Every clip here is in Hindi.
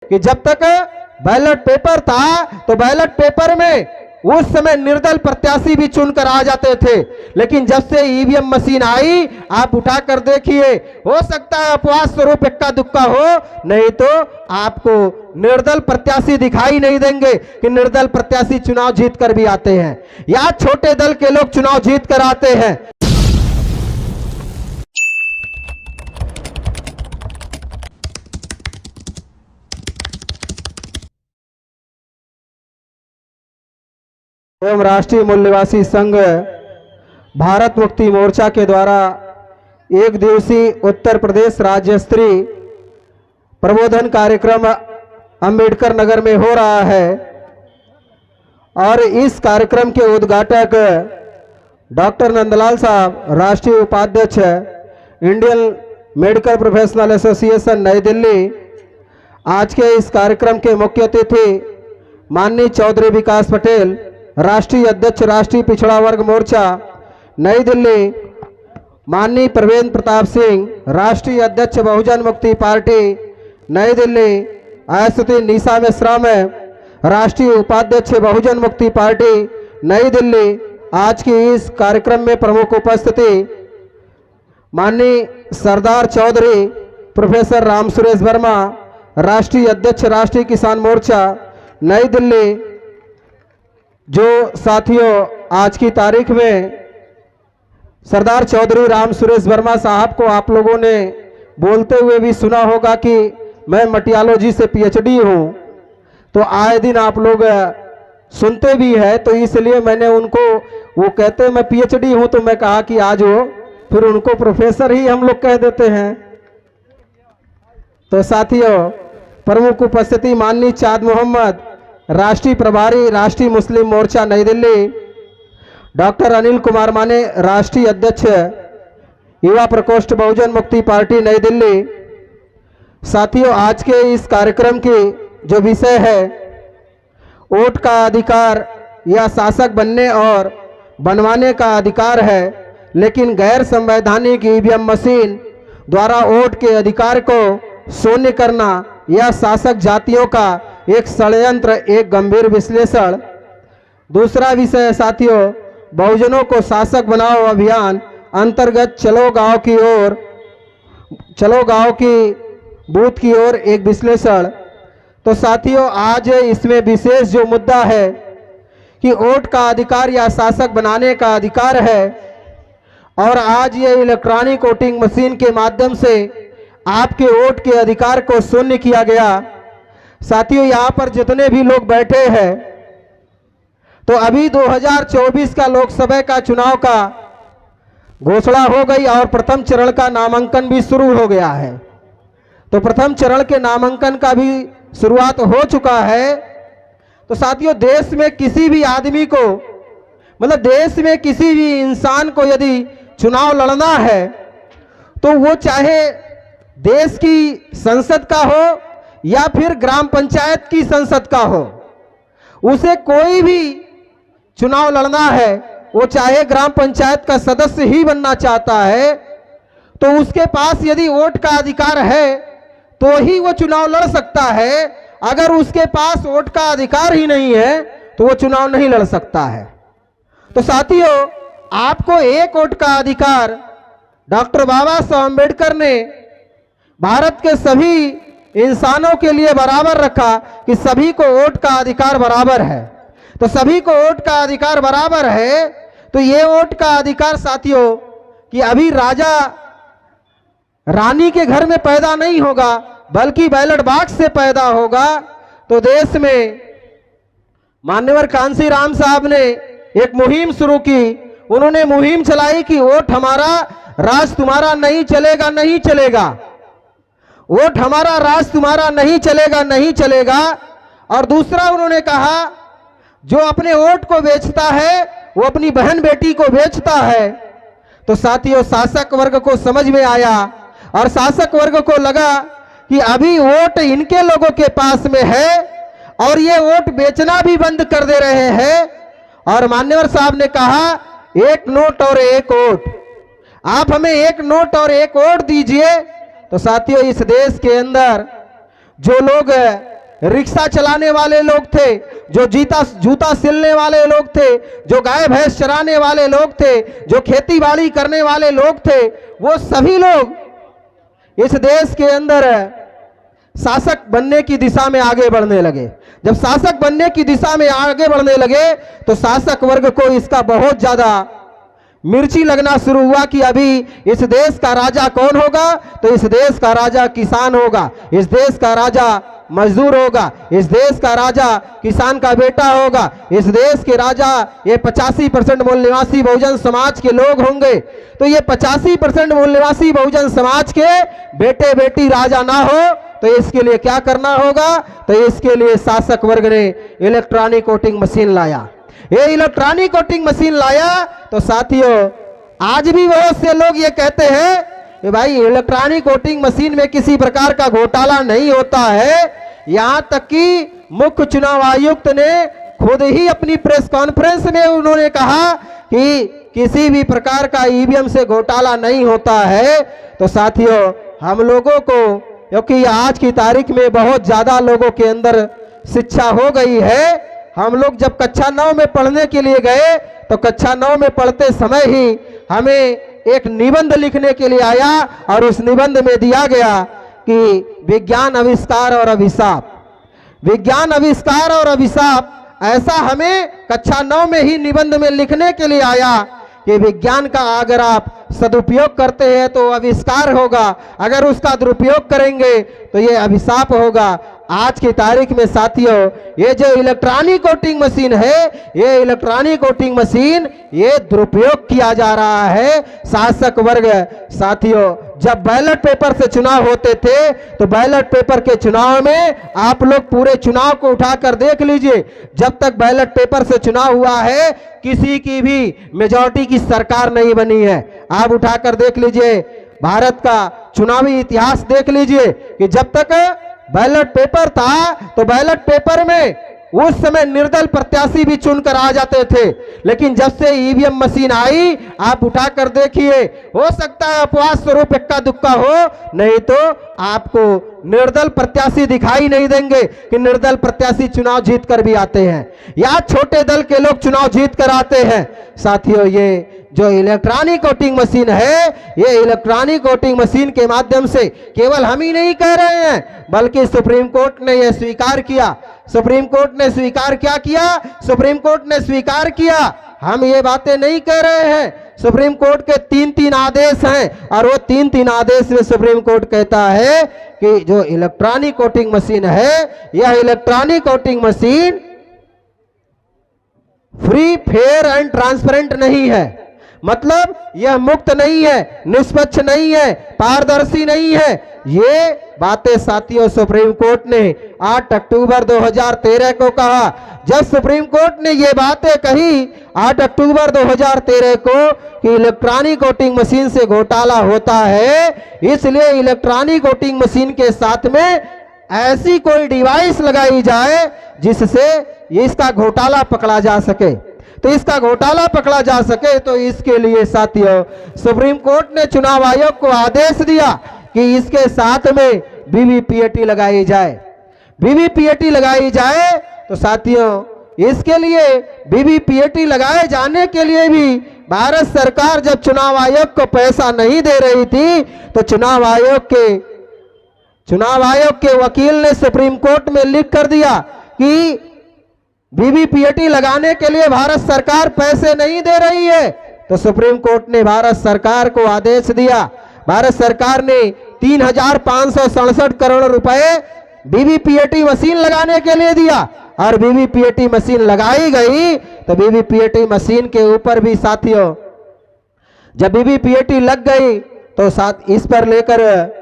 कि जब तक बैलेट पेपर था तो बैलेट पेपर में उस समय निर्दल प्रत्याशी भी चुनकर आ जाते थे, लेकिन जब से ईवीएम मशीन आई, आप उठाकर देखिए, हो सकता है अपवाद स्वरूप इक्का दुक्का हो, नहीं तो आपको निर्दल प्रत्याशी दिखाई नहीं देंगे कि निर्दल प्रत्याशी चुनाव जीतकर भी आते हैं या छोटे दल के लोग चुनाव जीतकर आते हैं। एवं राष्ट्रीय मूल्यवासी संघ भारत मुक्ति मोर्चा के द्वारा एक दिवसीय उत्तर प्रदेश राज्य स्तरीय प्रबोधन कार्यक्रम अंबेडकर नगर में हो रहा है और इस कार्यक्रम के उद्घाटक डॉक्टर नंदलाल साहब, राष्ट्रीय उपाध्यक्ष इंडियन मेडिकल प्रोफेशनल एसोसिएशन नई दिल्ली। आज के इस कार्यक्रम के मुख्य अतिथि माननीय चौधरी विकास पटेल, राष्ट्रीय अध्यक्ष राष्ट्रीय पिछड़ा वर्ग मोर्चा नई दिल्ली, माननीय प्रवेंद्र प्रताप सिंह, राष्ट्रीय अध्यक्ष बहुजन मुक्ति पार्टी नई दिल्ली, आयसुती निशा मिश्रा में, राष्ट्रीय उपाध्यक्ष बहुजन मुक्ति पार्टी नई दिल्ली। आज की इस कार्यक्रम में प्रमुख उपस्थिति माननीय सरदार चौधरी प्रोफेसर राम सुरेश वर्मा, राष्ट्रीय अध्यक्ष राष्ट्रीय किसान मोर्चा नई दिल्ली। जो साथियों, आज की तारीख में सरदार चौधरी राम सुरेश वर्मा साहब को आप लोगों ने बोलते हुए भी सुना होगा कि मैं मटियालोजी से पीएचडी हूं, तो आए दिन आप लोग सुनते भी है, तो इसलिए मैंने उनको, वो कहते मैं पीएचडी हूं, तो मैं कहा कि आज वो फिर उनको प्रोफेसर ही हम लोग कह देते हैं। तो साथियों, प्रमुख उपस्थिति माननीय चाँद मोहम्मद, राष्ट्रीय प्रभारी राष्ट्रीय मुस्लिम मोर्चा नई दिल्ली, डॉक्टर अनिल कुमार माने, राष्ट्रीय अध्यक्ष युवा प्रकोष्ठ बहुजन मुक्ति पार्टी नई दिल्ली। साथियों, आज के इस कार्यक्रम की जो विषय है, वोट का अधिकार या शासक बनने और बनवाने का अधिकार है, लेकिन गैर संवैधानिक ईवीएम मशीन द्वारा वोट के अधिकार को शून्य करना या शासक जातियों का एक षड्यंत्र, एक गंभीर विश्लेषण। दूसरा विषय साथियों, बहुजनों को शासक बनाओ अभियान अंतर्गत चलो गांव की बूथ की ओर एक विश्लेषण। तो साथियों, आज इसमें विशेष जो मुद्दा है कि वोट का अधिकार या शासक बनाने का अधिकार है, और आज ये इलेक्ट्रॉनिक वोटिंग मशीन के माध्यम से आपके वोट के अधिकार को शून्य किया गया। साथियों, यहाँ पर जितने भी लोग बैठे हैं, तो अभी 2024 का लोकसभा का चुनाव का घोषणा हो गई और प्रथम चरण का नामांकन भी शुरू हो गया है। तो प्रथम चरण के नामांकन का भी शुरुआत हो चुका है। तो साथियों, देश में किसी भी आदमी को, मतलब देश में किसी भी इंसान को यदि चुनाव लड़ना है, तो वो चाहे देश की संसद का हो या फिर ग्राम पंचायत की संसद का हो, उसे कोई भी चुनाव लड़ना है, वो चाहे ग्राम पंचायत का सदस्य ही बनना चाहता है, तो उसके पास यदि वोट का अधिकार है तो ही वो चुनाव लड़ सकता है। अगर उसके पास वोट का अधिकार ही नहीं है तो वो चुनाव नहीं लड़ सकता है। तो साथियों, आपको एक वोट का अधिकार डॉक्टर बाबा साहब अम्बेडकर ने भारत के सभी इंसानों के लिए बराबर रखा कि सभी को वोट का अधिकार बराबर है। तो सभी को वोट का अधिकार बराबर है, तो ये वोट का अधिकार साथियों कि अभी राजा रानी के घर में पैदा नहीं होगा, बल्कि बैलेट बॉक्स से पैदा होगा। तो देश में मान्यवर कांसी राम साहब ने एक मुहिम शुरू की। उन्होंने मुहिम चलाई कि वोट हमारा, राज तुम्हारा नहीं चलेगा, नहीं चलेगा। वोट हमारा, राज तुम्हारा नहीं चलेगा, नहीं चलेगा। और दूसरा उन्होंने कहा, जो अपने वोट को बेचता है वो अपनी बहन बेटी को बेचता है। तो साथियों, शासक वर्ग को समझ में आया और शासक वर्ग को लगा कि अभी वोट इनके लोगों के पास में है और ये वोट बेचना भी बंद कर दे रहे हैं। और मान्यवर साहब ने कहा, एक नोट और एक वोट, आप हमें एक नोट और एक वोट दीजिए। तो साथियों, इस देश के अंदर जो लोग रिक्शा चलाने वाले लोग थे, जो जूता सिलने वाले लोग थे, जो गाय भैंस चराने वाले लोग थे, जो खेती बाड़ी करने वाले लोग थे, वो सभी लोग इस देश के अंदर शासक बनने की दिशा में आगे बढ़ने लगे। जब शासक बनने की दिशा में आगे बढ़ने लगे तो शासक वर्ग को इसका बहुत ज्यादा मिर्ची लगना शुरू हुआ कि अभी इस देश का राजा कौन होगा, तो इस देश का राजा किसान होगा, इस देश का राजा मजदूर होगा, इस देश का राजा किसान का बेटा होगा, इस देश के राजा ये 85% मूल निवासी बहुजन समाज के लोग होंगे। तो ये 85% मूल निवासी बहुजन समाज के बेटे बेटी राजा ना हो तो इसके लिए क्या करना होगा, तो इसके लिए शासक वर्ग ने इलेक्ट्रॉनिक वोटिंग मशीन लाया। ये इलेक्ट्रॉनिक वोटिंग मशीन लाया तो साथियों आज भी बहुत से लोग ये कहते हैं कि भाई इलेक्ट्रॉनिक वोटिंग मशीन में किसी प्रकार का घोटाला नहीं होता है। यहां तक कि मुख्य चुनाव आयुक्त ने खुद ही अपनी प्रेस कॉन्फ्रेंस में उन्होंने कहा कि किसी भी प्रकार का ईवीएम से घोटाला नहीं होता है। तो साथियों हम लोगों को, क्योंकि आज की तारीख में बहुत ज्यादा लोगों के अंदर शिक्षा हो गई है, हम लोग जब कक्षा 9 में पढ़ने के लिए गए तो कक्षा 9 में पढ़ते समय ही हमें एक निबंध लिखने के लिए आया और उस निबंध में दिया गया कि विज्ञान आविष्कार और अभिशाप, विज्ञान आविष्कार और अभिशाप। ऐसा हमें कक्षा 9 में ही निबंध में लिखने के लिए आया कि विज्ञान का अगर आप सदुपयोग करते हैं तो आविष्कार होगा, अगर उसका दुरुपयोग करेंगे तो ये अभिशाप होगा। आज की तारीख में साथियों ये जो इलेक्ट्रॉनिक वोटिंग मशीन है, ये इलेक्ट्रॉनिक वोटिंग मशीन ये दुरुपयोग किया जा रहा है। शासक वर्ग साथियों जब बैलेट पेपर से चुनाव होते थे तो बैलेट पेपर के चुनाव में आप लोग पूरे चुनाव को उठाकर देख लीजिए, जब तक बैलेट पेपर से चुनाव हुआ है किसी की भी मेजॉरिटी की सरकार नहीं बनी है। आप उठाकर देख लीजिए भारत का चुनावी इतिहास देख लीजिए कि जब तक बैलेट पेपर था तो बैलेट पेपर में उस समय निर्दल प्रत्याशी भी चुनकर आ जाते थे, लेकिन जब से ईवीएम मशीन आई आप उठाकर देखिए, हो सकता है अपवाद स्वरूप इक्का दुक्का हो, नहीं तो आपको निर्दल प्रत्याशी दिखाई नहीं देंगे कि निर्दल प्रत्याशी चुनाव जीत कर भी आते हैं या छोटे दल के लोग चुनाव जीत कर आते हैं। साथियों ये जो इलेक्ट्रॉनिक वोटिंग मशीन है, ये इलेक्ट्रॉनिक वोटिंग मशीन के माध्यम से केवल हम ही नहीं कह रहे हैं बल्कि सुप्रीम कोर्ट ने यह स्वीकार किया। सुप्रीम कोर्ट ने स्वीकार क्या किया? सुप्रीम कोर्ट ने स्वीकार किया, हम ये बातें नहीं कह रहे हैं। सुप्रीम कोर्ट के 3-3 आदेश हैं और वो 3-3 आदेश में सुप्रीम कोर्ट कहता है कि जो इलेक्ट्रॉनिक वोटिंग मशीन है, यह electronic voting machine free, fair and transparent नहीं है। मतलब यह मुक्त नहीं है, निष्पक्ष नहीं है, पारदर्शी नहीं है। ये बातें साथियों सुप्रीम कोर्ट ने 8 अक्टूबर 2013 को कहा। जब सुप्रीम कोर्ट ने ये बातें कही 8 अक्टूबर 2013 को कि इलेक्ट्रॉनिक वोटिंग मशीन से घोटाला होता है, इसलिए इलेक्ट्रॉनिक वोटिंग मशीन के साथ में ऐसी कोई डिवाइस लगाई जाए जिससे इसका घोटाला पकड़ा जा सके। तो इसका घोटाला पकड़ा जा सके तो इसके लिए साथियों सुप्रीम कोर्ट ने चुनाव आयोग को आदेश दिया कि इसके साथ में वीवीपीएटी लगाई जाए। वीवीपीएटी लगाई जाए तो साथियों इसके लिए वीवीपीएटी लगाए जाने के लिए भी भारत सरकार जब चुनाव आयोग को पैसा नहीं दे रही थी तो चुनाव आयोग के वकील ने सुप्रीम कोर्ट में लिख कर दिया कि वीवीपीएटी लगाने के लिए भारत सरकार पैसे नहीं दे रही है। तो सुप्रीम कोर्ट ने भारत सरकार को आदेश दिया। भारत सरकार ने 3,567 करोड़ रुपए वीवीपीएटी मशीन लगाने के लिए दिया और वीवीपीएटी मशीन लगाई गई। तो वीवीपीएटी मशीन के ऊपर भी साथियों जब वीवीपीएटी लग गई तो साथ इस पर लेकर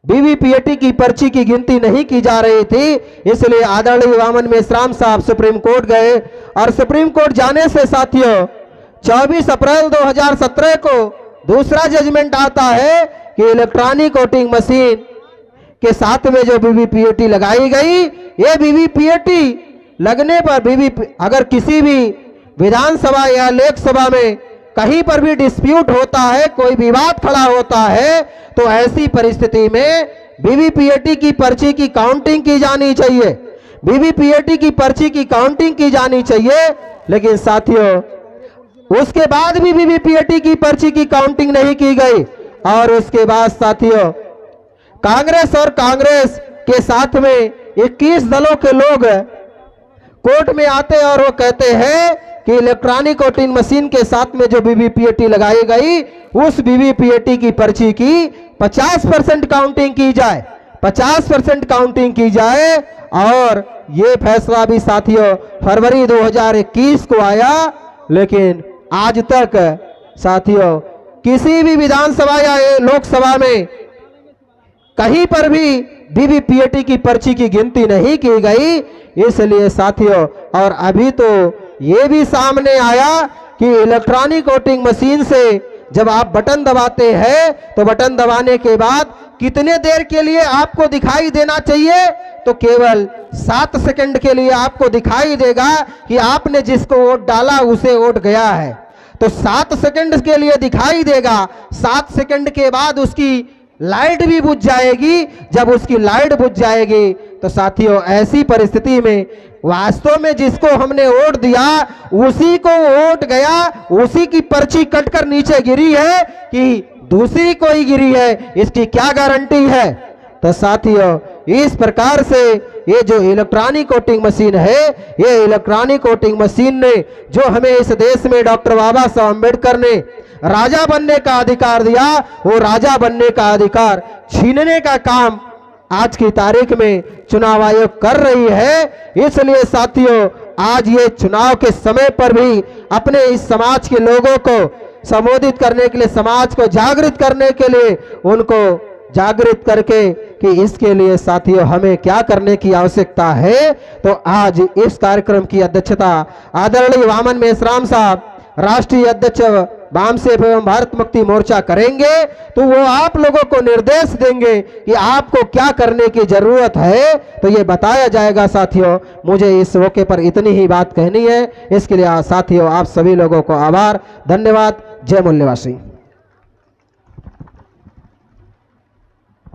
वीवीपीएटी की पर्ची की गिनती नहीं की जा रही थी, इसलिए आदरणीय वामन मेश्राम साहब सुप्रीम कोर्ट गए और सुप्रीम कोर्ट जाने से साथियों 24 अप्रैल 2017 को दूसरा जजमेंट आता है कि इलेक्ट्रॉनिक वोटिंग मशीन के साथ में जो वीवीपीएटी लगाई गई, ये वीवीपीएटी लगने पर अगर किसी भी विधानसभा या लोकसभा में कहीं पर भी डिस्प्यूट होता है, कोई विवाद खड़ा होता है, तो ऐसी परिस्थिति में बीवीपीएटी की पर्ची की काउंटिंग की जानी चाहिए, बीवीपीएटी की पर्ची की काउंटिंग की जानी चाहिए। लेकिन साथियों उसके बाद भी बीवीपीएटी की पर्ची की काउंटिंग नहीं की गई। और उसके बाद साथियों कांग्रेस और कांग्रेस के साथ में 21 दलों के लोग कोर्ट में आते और वो कहते हैं कि इलेक्ट्रॉनिक वोटिंग मशीन के साथ में जो बीवीपीएटी लगाई गई उस बीवीपीएटी की पर्ची की 50% काउंटिंग की जाए, 50% काउंटिंग की जाए। और ये फैसला भी साथियों फरवरी 2021 को आया, लेकिन आज तक साथियों किसी भी विधानसभा या लोकसभा में कहीं पर भी बीवीपीएटी की पर्ची की गिनती नहीं की गई। इसलिए साथियों और अभी तो ये भी सामने आया कि इलेक्ट्रॉनिक वोटिंग मशीन से जब आप बटन दबाते हैं तो बटन दबाने के बाद कितने देर के लिए आपको दिखाई देना चाहिए, तो केवल 7 सेकंड के लिए आपको दिखाई देगा कि आपने जिसको वोट डाला उसे वोट गया है। तो 7 सेकंड के लिए दिखाई देगा, 7 सेकंड के बाद उसकी लाइट भी बुझ जाएगी। जब उसकी लाइट बुझ जाएगी तो साथियों ऐसी परिस्थिति में वास्तव में जिसको हमने वोट दिया उसी को वोट गया, उसी की पर्ची कटकर नीचे गिरी है कि दूसरी कोई गिरी है, इसकी क्या गारंटी है। तो साथियों इस प्रकार से ये जो इलेक्ट्रॉनिक वोटिंग मशीन है, ये इलेक्ट्रॉनिक वोटिंग मशीन ने जो हमें इस देश में डॉक्टर बाबा साहब अम्बेडकर ने राजा बनने का अधिकार दिया, वो राजा बनने का अधिकार छीनने का काम आज की तारीख में चुनाव आयोग कर रही है। इसलिए साथियों आज ये चुनाव के समय पर भी अपने इस समाज के लोगों को संबोधित करने के लिए, समाज को जागृत करने के लिए, उनको जागृत करके कि इसके लिए साथियों हमें क्या करने की आवश्यकता है। तो आज इस कार्यक्रम की अध्यक्षता आदरणीय वामन मेश्राम साहब राष्ट्रीय अध्यक्ष वामसेप एवं भारत मुक्ति मोर्चा करेंगे। तो वो आप लोगों को निर्देश देंगे कि आपको क्या करने की जरूरत है, तो ये बताया जाएगा। साथियों मुझे इस मौके पर इतनी ही बात कहनी है। इसके लिए साथियों आप सभी लोगों को आभार, धन्यवाद। जय मूल्यवासी।